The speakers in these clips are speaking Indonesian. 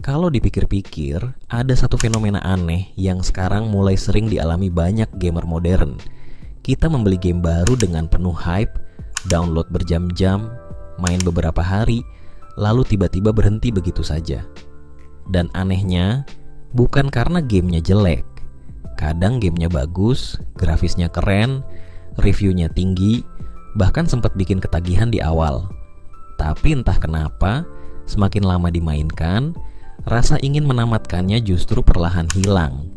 Kalau dipikir-pikir, ada satu fenomena aneh yang sekarang mulai sering dialami banyak gamer modern. Kita membeli game baru dengan penuh hype, download berjam-jam, main beberapa hari, lalu tiba-tiba berhenti begitu saja. Dan anehnya, bukan karena gamenya jelek. Kadang gamenya bagus, grafisnya keren, reviewnya tinggi, bahkan sempat bikin ketagihan di awal. Tapi entah kenapa, semakin lama dimainkan, rasa ingin menamatkannya justru perlahan hilang.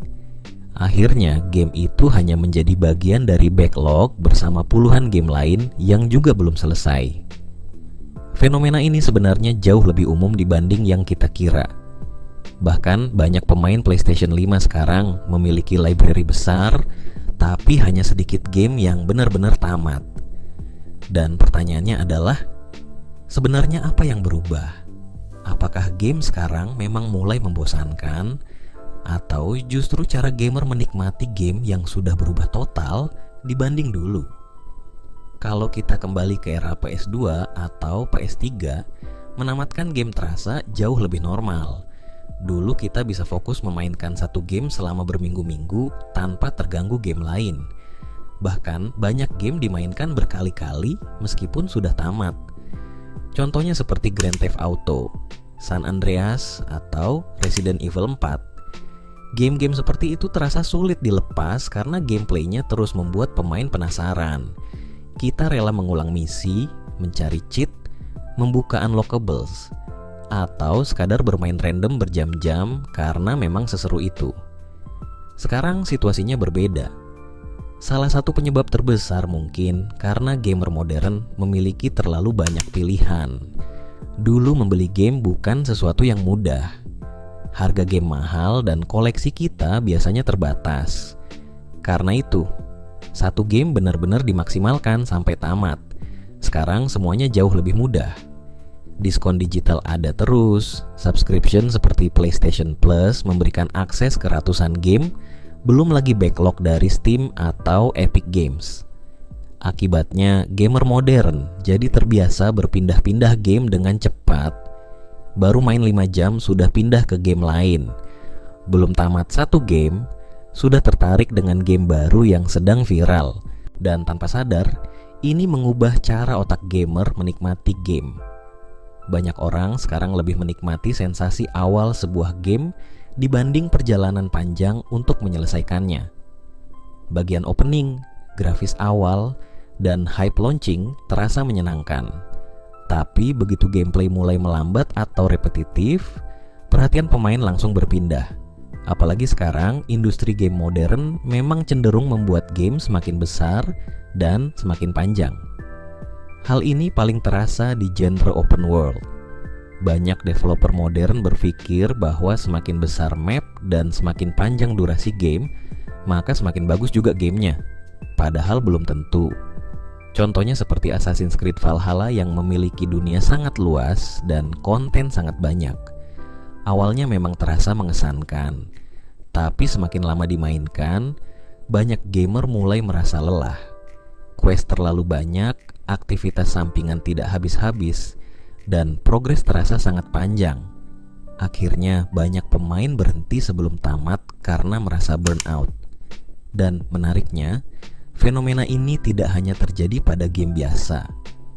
Akhirnya, game itu hanya menjadi bagian dari backlog bersama puluhan game lain yang juga belum selesai. Fenomena ini sebenarnya jauh lebih umum dibanding yang kita kira. Bahkan banyak pemain PlayStation 5 sekarang memiliki library besar, tapi hanya sedikit game yang benar-benar tamat. Dan pertanyaannya adalah, sebenarnya apa yang berubah? Apakah game sekarang memang mulai membosankan, atau justru cara gamer menikmati game yang sudah berubah total dibanding dulu? Kalau kita kembali ke era PS2 atau PS3, menamatkan game terasa jauh lebih normal. Dulu kita bisa fokus memainkan satu game selama berminggu-minggu tanpa terganggu game lain. Bahkan banyak game dimainkan berkali-kali meskipun sudah tamat. Contohnya seperti Grand Theft Auto, San Andreas, atau Resident Evil 4. Game-game seperti itu terasa sulit dilepas karena gameplaynya terus membuat pemain penasaran. Kita rela mengulang misi, mencari cheat, membuka unlockables, atau sekadar bermain random berjam-jam karena memang seseru itu. Sekarang situasinya berbeda. Salah satu penyebab terbesar mungkin karena gamer modern memiliki terlalu banyak pilihan. Dulu membeli game bukan sesuatu yang mudah. Harga game mahal dan koleksi kita biasanya terbatas. Karena itu, satu game benar-benar dimaksimalkan sampai tamat. Sekarang semuanya jauh lebih mudah. Diskon digital ada terus, subscription seperti PlayStation Plus memberikan akses ke ratusan game, belum lagi backlog dari Steam atau Epic Games. Akibatnya, gamer modern jadi terbiasa berpindah-pindah game dengan cepat. Baru main 5 jam sudah pindah ke game lain. Belum tamat satu game, sudah tertarik dengan game baru yang sedang viral. Dan tanpa sadar, ini mengubah cara otak gamer menikmati game. Banyak orang sekarang lebih menikmati sensasi awal sebuah game dibanding perjalanan panjang untuk menyelesaikannya. Bagian opening, grafis awal, dan hype launching terasa menyenangkan. Tapi begitu gameplay mulai melambat atau repetitif, perhatian pemain langsung berpindah. Apalagi sekarang industri game modern memang cenderung membuat game semakin besar dan semakin panjang. Hal ini paling terasa di genre open world. Banyak developer modern berpikir bahwa semakin besar map dan semakin panjang durasi game, maka semakin bagus juga gamenya. Padahal belum tentu. Contohnya seperti Assassin's Creed Valhalla yang memiliki dunia sangat luas dan konten sangat banyak. Awalnya memang terasa mengesankan, tapi semakin lama dimainkan, banyak gamer mulai merasa lelah. Quest terlalu banyak, aktivitas sampingan tidak habis-habis, dan progres terasa sangat panjang. Akhirnya banyak pemain berhenti sebelum tamat karena merasa burnout. Dan menariknya, fenomena ini tidak hanya terjadi pada game biasa.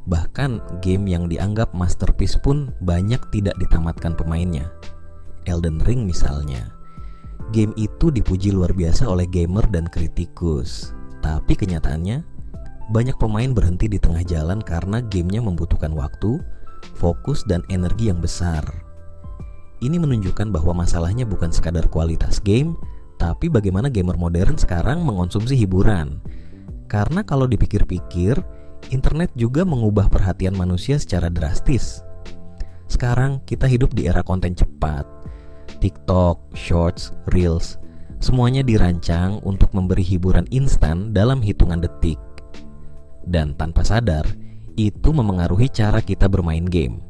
Bahkan game yang dianggap masterpiece pun banyak tidak ditamatkan pemainnya. Elden Ring misalnya. Game itu dipuji luar biasa oleh gamer dan kritikus. Tapi kenyataannya, banyak pemain berhenti di tengah jalan karena gamenya membutuhkan waktu, fokus, dan energi yang besar. Ini menunjukkan bahwa masalahnya bukan sekadar kualitas game, tapi bagaimana gamer modern sekarang mengonsumsi hiburan. Karena kalau dipikir-pikir, internet juga mengubah perhatian manusia secara drastis. Sekarang kita hidup di era konten cepat. TikTok, Shorts, Reels, semuanya dirancang untuk memberi hiburan instan dalam hitungan detik. Dan tanpa sadar, itu memengaruhi cara kita bermain game.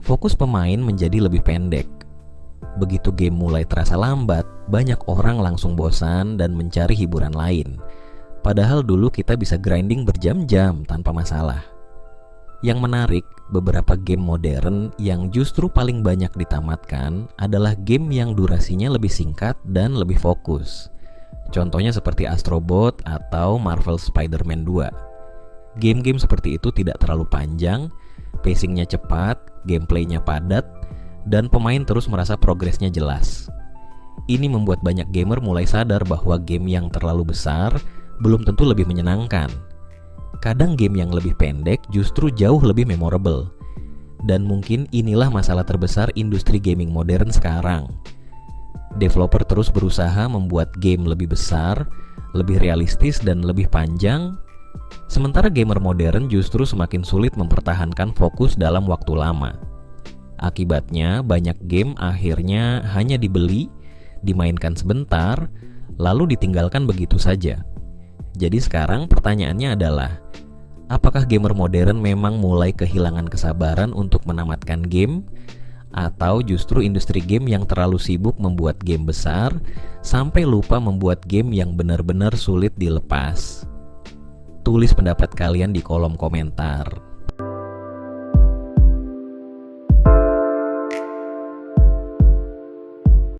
Fokus pemain menjadi lebih pendek. Begitu game mulai terasa lambat, banyak orang langsung bosan dan mencari hiburan lain. Padahal dulu kita bisa grinding berjam-jam tanpa masalah. Yang menarik, beberapa game modern yang justru paling banyak ditamatkan adalah game yang durasinya lebih singkat dan lebih fokus. Contohnya seperti Astrobot atau Marvel Spider-Man 2. Game-game seperti itu tidak terlalu panjang, pacingnya cepat, gameplaynya padat, dan pemain terus merasa progresnya jelas. Ini membuat banyak gamer mulai sadar bahwa game yang terlalu besar belum tentu lebih menyenangkan. Kadang game yang lebih pendek justru jauh lebih memorable. Dan mungkin inilah masalah terbesar industri gaming modern sekarang. Developer terus berusaha membuat game lebih besar, lebih realistis dan lebih panjang. Sementara gamer modern justru semakin sulit mempertahankan fokus dalam waktu lama. Akibatnya banyak game akhirnya hanya dibeli, dimainkan sebentar, lalu ditinggalkan begitu saja. Jadi sekarang pertanyaannya adalah, apakah gamer modern memang mulai kehilangan kesabaran untuk menamatkan game? Atau justru industri game yang terlalu sibuk membuat game besar sampai lupa membuat game yang benar-benar sulit dilepas? Tulis pendapat kalian di kolom komentar.